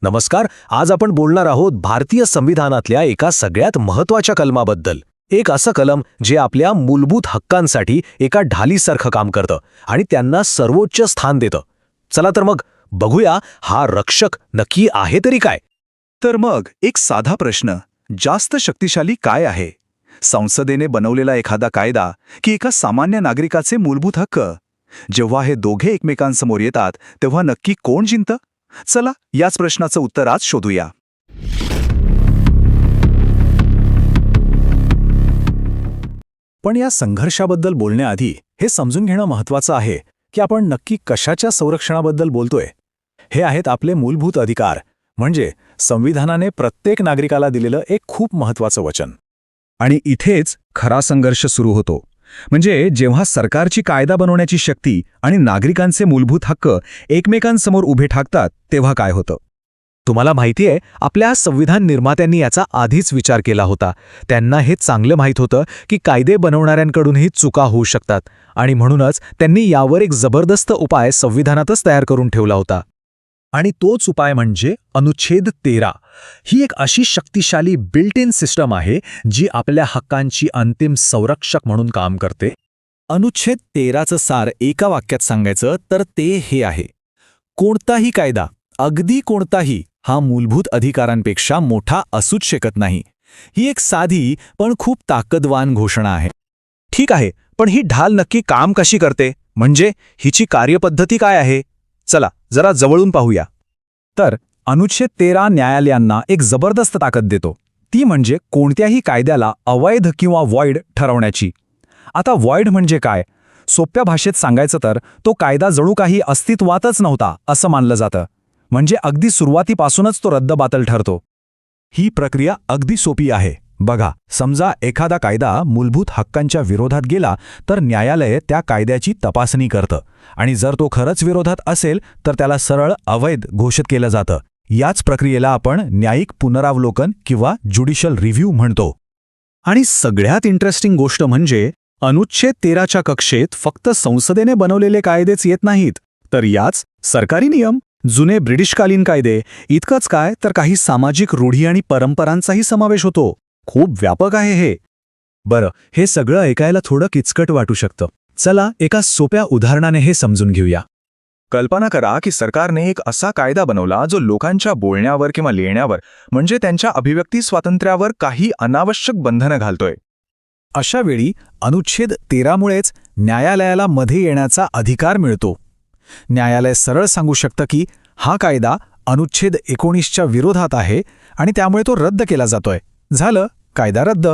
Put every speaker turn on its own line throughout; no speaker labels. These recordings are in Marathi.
नमस्कार. आज आपण बोलणार आहोत भारतीय संविधानातल्या एका सगळ्यात महत्त्वाच्या कलमाबद्दल. एक असं कलम जे आपल्या मूलभूत हक्कांसाठी एका ढालीसारखं काम करतं आणि त्यांना सर्वोच्च स्थान देतं. चला तर मग बघूया हा रक्षक नक्की आहे तरी काय.
तर मग एक साधा प्रश्न, जास्त शक्तिशाली काय आहे? संसदेने बनवलेला एखादा कायदा की एका सामान्य नागरिकाचे मूलभूत हक्क? जेव्हा हे दोघे एकमेकांसमोर येतात तेव्हा नक्की कोण जिंकतं? चला याच प्रश्नाचं उत्तर आज शोधूया.
पण या संघर्षाबद्दल बोलण्याआधी हे समजून घेणं महत्त्वाचं आहे की आपण नक्की कशाच्या संरक्षणाबद्दल बोलतोय. हे आहेत आपले मूलभूत अधिकार, म्हणजे संविधानाने प्रत्येक नागरिकाला दिलेलं एक खूप महत्त्वाचं वचन.
आणि इथेच खरा संघर्ष सुरू होतो. म्हणजे जेव्हा सरकारची कायदा बनवण्याची शक्ती आणि नागरिकांचे मूलभूत हक्क एकमेकांसमोर उभे ठाकतात तेव्हा काय होतं?
तुम्हाला माहितीये, आपल्या संविधान निर्मात्यांनी याचा आधीच विचार केला होता. त्यांना हे चांगलं माहीत होतं की कायदे बनवणाऱ्यांकडूनही चुका होऊ शकतात आणि म्हणूनच त्यांनी यावर एक जबरदस्त उपाय संविधानातच तयार करून ठेवला होता.
आणि तोच उपाय म्हणजे अनुच्छेद 13. ही एक अशी शक्तिशाली बिल्ट इन सिस्टम आहे जी आपल्या हक्कांची अंतिम संरक्षक म्हणून काम करते. अनुच्छेद 13चं सार एका वाक्यात सांगायचं तर ते हे आहे: कोणताही कायदा, अगदी कोणताही, हा मूलभूत अधिकारांपेक्षा मोठा असूच शकत नाही. ही एक साधी पण खूप ताकदवान घोषणा आहे.
ठीक आहे, पण ही ढाल नक्की काम कशी करते? म्हणजे हिची कार्यपद्धती काय आहे? चला जरा जवळून पाहूया.
तर अनुच्छेद 13 न्यायालयांना एक जबरदस्त ताकद देतो. ती म्हणजे कोणत्याही कायद्याला अवैध किंवा वॉइड ठरवण्याची. आता वॉइड म्हणजे काय? सोप्या भाषेत सांगायचं तर तो कायदा जणू काही अस्तित्वातच नव्हता असं मानलं जातं. म्हणजे अगदी सुरुवातीपासूनच तो रद्दबातल ठरतो. ही प्रक्रिया अगदी सोपी आहे. बघा, समजा एखादा कायदा मूलभूत हक्कांच्या विरोधात गेला तर न्यायालय त्या कायद्याची तपासणी करतं आणि जर तो खरंच विरोधात असेल तर त्याला सरळ अवैध घोषित केलं जातं. याच प्रक्रियेला आपण न्यायिक पुनरावलोकन किंवा ज्युडिशियल रिव्ह्यू म्हणतो. आणि सगळ्यात इंटरेस्टिंग गोष्ट म्हणजे अनुच्छेद 13च्या कक्षेत फक्त संसदेने बनवलेले कायदेच येत नाहीत, तर याच सरकारी नियम, जुने ब्रिटिशकालीन कायदे, इतकंच काय तर काही सामाजिक रूढी आणि परंपरांचाही समावेश होतो. खूप व्यापक आहे हे. बरं, हे सगळं ऐकायला थोडं किचकट वाटू शकतं. चला एका सोप्या उदाहरणाने हे समजून घेऊया.
कल्पना करा की सरकारने एक असा कायदा बनवला जो लोकांच्या बोलण्यावर किंवा लिहिण्यावर, म्हणजे त्यांच्या अभिव्यक्ती स्वातंत्र्यावर काही अनावश्यक बंधनं घालतोय.
अशा वेळी अनुच्छेद 13मुळेच न्यायालयाला मध्ये येण्याचा अधिकार मिळतो. न्यायालय सरळ सांगू शकतं की हा कायदा अनुच्छेद 19च्या विरोधात आहे आणि त्यामुळे तो रद्द केला जातोय. झालं, कायदा रद्द.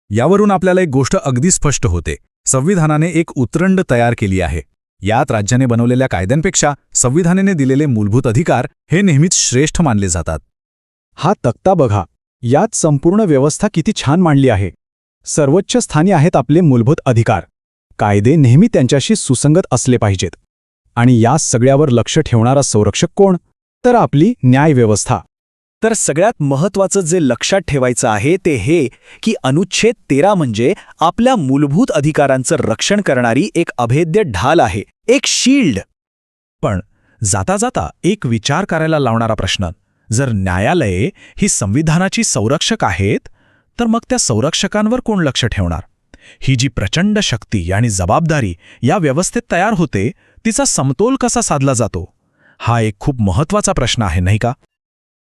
यावरून आपल्याला एक गोष्ट अगदी स्पष्ट होते. संविधानाने एक उतरंड तयार केली आहे. यात राज्याने बनवलेल्या कायद्यांपेक्षा संविधानाने दिलेले मूलभूत अधिकार हे नेहमीच श्रेष्ठ मानले जातात.
हा तक्ता बघा, यात संपूर्ण व्यवस्था किती छान मांडली आहे. सर्वोच्च स्थानी आहेत आपले मूलभूत अधिकार. कायदे नेहमी त्यांच्याशी सुसंगत असले पाहिजेत. आणि या सगळ्यावर लक्ष ठेवणारा संरक्षक कोण? तर आपली न्यायव्यवस्था. तर सगळ्यात महत्त्वाचं जे लक्षात ठेवायचं आहे ते हे की अनुच्छेद 13 म्हणजे आपल्या मूलभूत अधिकारांचं रक्षण करणारी एक अभेद्य ढाल आहे, एक शील्ड. पण जाता जाता एक विचार करायला लावणारा प्रश्न: जर न्यायालये ही संविधानाची संरक्षक आहेत तर मग त्या संरक्षकांवर कोण लक्ष ठेवणार? ही जी प्रचंड शक्ती आणि जबाबदारी या व्यवस्थेत तयार होते, तिचा समतोल कसा साधला जातो? हा एक खूप महत्त्वाचा प्रश्न आहे, नाही का?